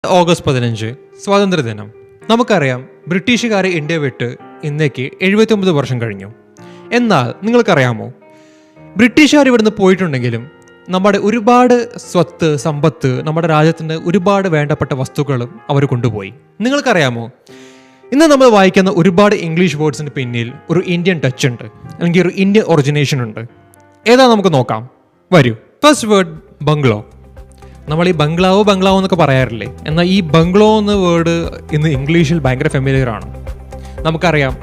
August 15 സ്വാതന്ത്ര്യദിനം. നമുക്കറിയാം, ബ്രിട്ടീഷുകാർ ഇന്ത്യ വിട്ട് ഇന്നേക്ക് 79 വർഷം കഴിഞ്ഞു. എന്നാൽ നിങ്ങൾക്കറിയാമോ, ബ്രിട്ടീഷുകാർ ഇവിടുന്ന് പോയിട്ടുണ്ടെങ്കിലും നമ്മുടെ ഒരുപാട് സ്വത്ത് സമ്പത്ത്, നമ്മുടെ രാജ്യത്തിൻ്റെ ഒരുപാട് വേണ്ടപ്പെട്ട വസ്തുക്കളും അവർ കൊണ്ടുപോയി. നിങ്ങൾക്കറിയാമോ, ഇന്ന് നമ്മൾ വായിക്കുന്ന ഒരുപാട് ഇംഗ്ലീഷ് വേർഡ്സിന് പിന്നിൽ ഒരു ഇന്ത്യൻ ടച്ച് ഉണ്ട്, അല്ലെങ്കിൽ ഒരു ഇന്ത്യൻ ഒറിജിനേഷൻ ഉണ്ട്. ഏതാ നമുക്ക് നോക്കാം, വരൂ. First word bungalow. നമ്മൾ ഈ ബംഗ്ലാവോ എന്നൊക്കെ പറയാറില്ലേ, എന്നാൽ ഈ ബംഗ്ലോ എന്ന വേർഡ് ഇന്ന് ഇംഗ്ലീഷിൽ ഭയങ്കര ഫെമിലിയർ ആണ്. നമുക്കറിയാം,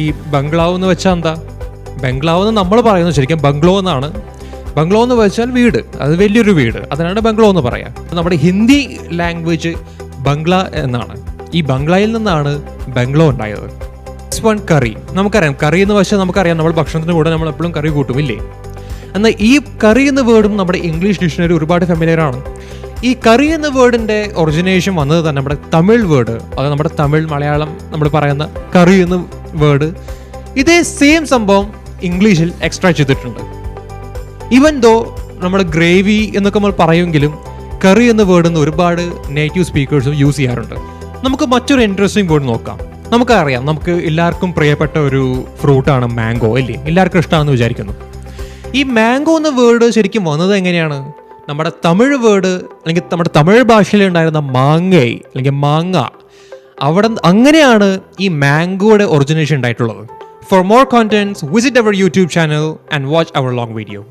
ഈ ബംഗ്ലാവ് എന്ന് വെച്ചാൽ എന്താ, ബംഗ്ലാവ് എന്ന് നമ്മൾ പറയുന്നത് ശരിക്കും ബംഗ്ലോ എന്നാണ്. ബംഗ്ലോ എന്ന് വെച്ചാൽ വീട്, അത് വലിയൊരു വീട്, അതിനാണ് ബംഗ്ലോ എന്ന് പറയാം. നമ്മുടെ ഹിന്ദി ലാംഗ്വേജ് ബംഗ്ല എന്നാണ്. ഈ ബംഗ്ലയിൽ നിന്നാണ് ബംഗ്ലോ ഉണ്ടായത്. വൺ കറി. നമുക്കറിയാം, കറി എന്ന് വെച്ചാൽ നമുക്കറിയാം, നമ്മൾ ഭക്ഷണത്തിന് കൂടെ നമ്മൾ എപ്പോഴും കറി കൂട്ടും ഇല്ലേ. എന്നാൽ ഈ കറി എന്ന വേർഡും നമ്മുടെ ഇംഗ്ലീഷ് ഡിക്ഷണറി ഒരുപാട് ഫെമിലിയർ ആണ്. ഈ കറി എന്ന വേർഡിൻ്റെ ഒറിജിനേഷൻ വന്നത് തന്നെ നമ്മുടെ തമിഴ് വേർഡ്, അത് നമ്മുടെ തമിഴ് മലയാളം നമ്മൾ പറയുന്ന കറി എന്ന വേർഡ്, ഇതേ സെയിം സംഭവം ഇംഗ്ലീഷിൽ എക്സ്ട്രാ ചെയ്തിട്ടുണ്ട്. ഈവൻ ദോ നമ്മൾ ഗ്രേവി എന്നൊക്കെ നമ്മൾ പറയുമെങ്കിലും കറി എന്ന വേർഡ് എന്ന് ഒരുപാട് നേറ്റീവ് സ്പീക്കേഴ്സും യൂസ് ചെയ്യാറുണ്ട്. നമുക്ക് മറ്റൊരു ഇൻട്രസ്റ്റിംഗ് വേർഡ് നോക്കാം. നമുക്കറിയാം, നമുക്ക് എല്ലാവർക്കും പ്രിയപ്പെട്ട ഒരു ഫ്രൂട്ടാണ് മാംഗോ അല്ലേ, എല്ലാവർക്കും ഇഷ്ടമാണെന്ന് വിചാരിക്കുന്നു. ഈ മാംഗോ എന്ന വേർഡ് ശരിക്കും വന്നത് എങ്ങനെയാണ്, നമ്മുടെ തമിഴ് വേർഡ് അല്ലെങ്കിൽ നമ്മുടെ തമിഴ് ഭാഷയിൽ ഉണ്ടായിരുന്ന മാങ്ങൈ അല്ലെങ്കിൽ മാങ്ങ, അവിടെ അങ്ങനെയാണ് ഈ മാംഗോയുടെ ഒറിജിനേഷൻ ഉണ്ടായിട്ടുള്ളത്. For more contents visit our YouTube channel and watch our long video.